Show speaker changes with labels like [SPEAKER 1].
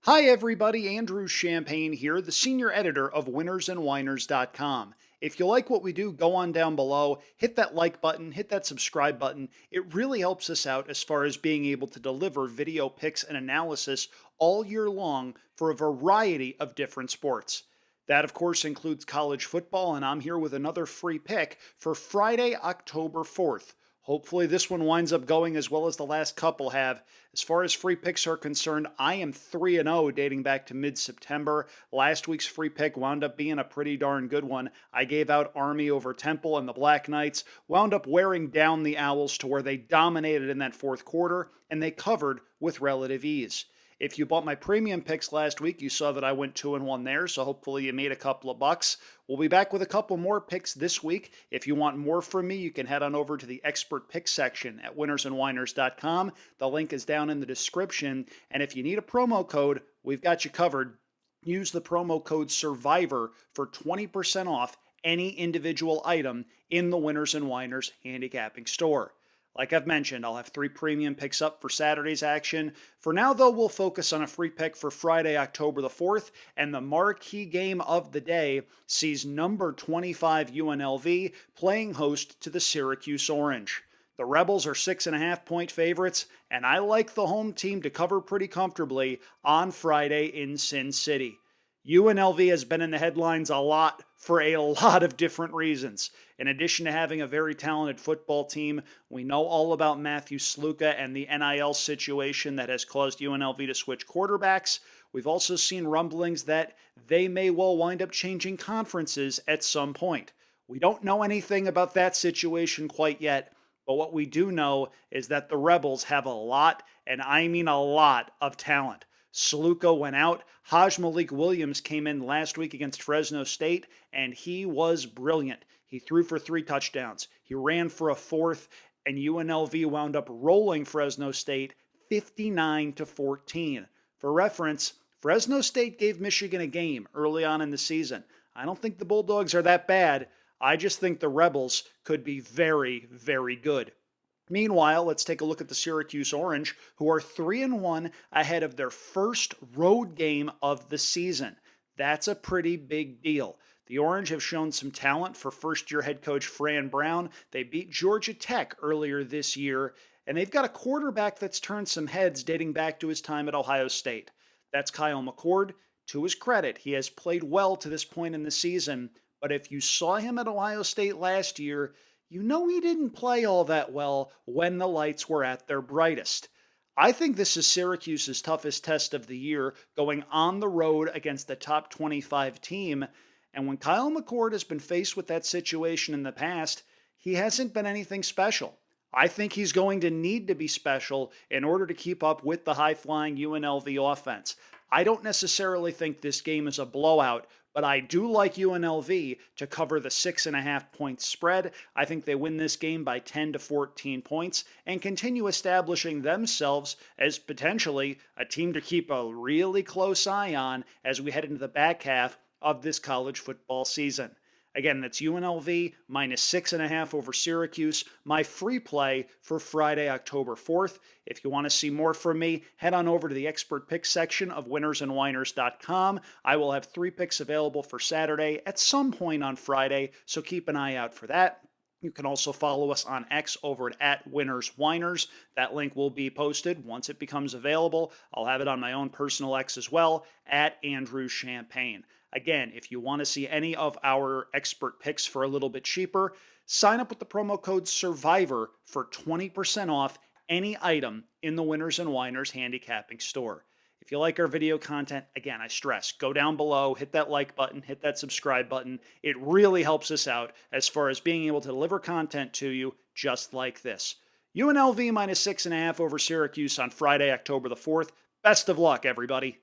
[SPEAKER 1] Hi, everybody. Andrew Champagne here, the senior editor of winnersandwhiners.com. If you like what we do, go on down below, hit that like button, hit that subscribe button. It really helps us out as far as being able to deliver video picks and analysis all year long for a variety of different sports. That, of course, includes college football, and I'm here with another free pick for Friday, October 4th. Hopefully, this one winds up going as well as the last couple have. As far as free picks are concerned, I am 3 0 dating back to mid September. Last week's free pick wound up being a pretty darn good one. I gave out Army over Temple and the Black Knights, wound up wearing down the Owls to where they dominated in that fourth quarter, and they covered with relative ease. If you bought my premium picks last week, you saw that I went 2-1 there, so hopefully you made a couple of bucks. We'll be back with a couple more picks this week. If you want more from me, you can head on over to the expert pick section at winnersandwhiners.com. The link is down in the description, and if you need a promo code, we've got you covered. Use the promo code SURVIVOR for 20% off any individual item in the Winners and Whiners handicapping store. Like I've mentioned, I'll have 3 premium picks up for Saturday's action. For now, though, we'll focus on a free pick for Friday, October the 4th, and the marquee game of the day sees number 25 UNLV playing host to the Syracuse Orange. The Rebels are 6.5-point favorites, and I like the home team to cover pretty comfortably on Friday in Sin City. UNLV has been in the headlines a lot for a lot of different reasons. In addition to having a very talented football team, we know all about Matthew Sluka and the NIL situation that has caused UNLV to switch quarterbacks. We've also seen rumblings that they may well wind up changing conferences at some point. We don't know anything about that situation quite yet, but what we do know is that the Rebels have a lot, and I mean a lot, of talent. Sluka went out. Haj Malik Williams came in last week against Fresno State, and he was brilliant. He threw for 3 touchdowns. He ran for a 4th, and UNLV wound up rolling Fresno State 59-14. For reference, Fresno State gave Michigan a game early on in the season. I don't think the Bulldogs are that bad. I just think the Rebels could be very, very good. Meanwhile, let's take a look at the Syracuse Orange, who are 3-1 ahead of their first road game of the season. That's a pretty big deal. The Orange have shown some talent for first-year head coach Fran Brown. They beat Georgia Tech earlier this year, and they've got a quarterback that's turned some heads dating back to his time at Ohio State. That's Kyle McCord. To his credit, he has played well to this point in the season, but if you saw him at Ohio State last year, you know he didn't play all that well when the lights were at their brightest. I think this is Syracuse's toughest test of the year, going on the road against the top 25 team. And when Kyle McCord has been faced with that situation in the past, he hasn't been anything special. I think he's going to need to be special in order to keep up with the high-flying UNLV offense. I don't necessarily think this game is a blowout, but I do like UNLV to cover the 6.5-point spread. I think they win this game by 10 to 14 points and continue establishing themselves as potentially a team to keep a really close eye on as we head into the back half of this college football season. Again, that's UNLV minus 6.5 over Syracuse, my free play for Friday, October 4th. If you want to see more from me, head on over to the expert picks section of winnersandwhiners.com. I will have 3 picks available for Saturday at some point on Friday, so keep an eye out for that. You can also follow us on X over at @WinnersWhiners. That link will be posted once it becomes available. I'll have it on my own personal X as well, at Andrew Champagne. Again, if you want to see any of our expert picks for a little bit cheaper, sign up with the promo code SURVIVOR for 20% off any item in the Winners and Whiners handicapping store. If you like our video content, again, I stress, go down below, hit that like button, hit that subscribe button. It really helps us out as far as being able to deliver content to you just like this. UNLV minus 6.5 over Syracuse on Friday, October the 4th. Best of luck, everybody.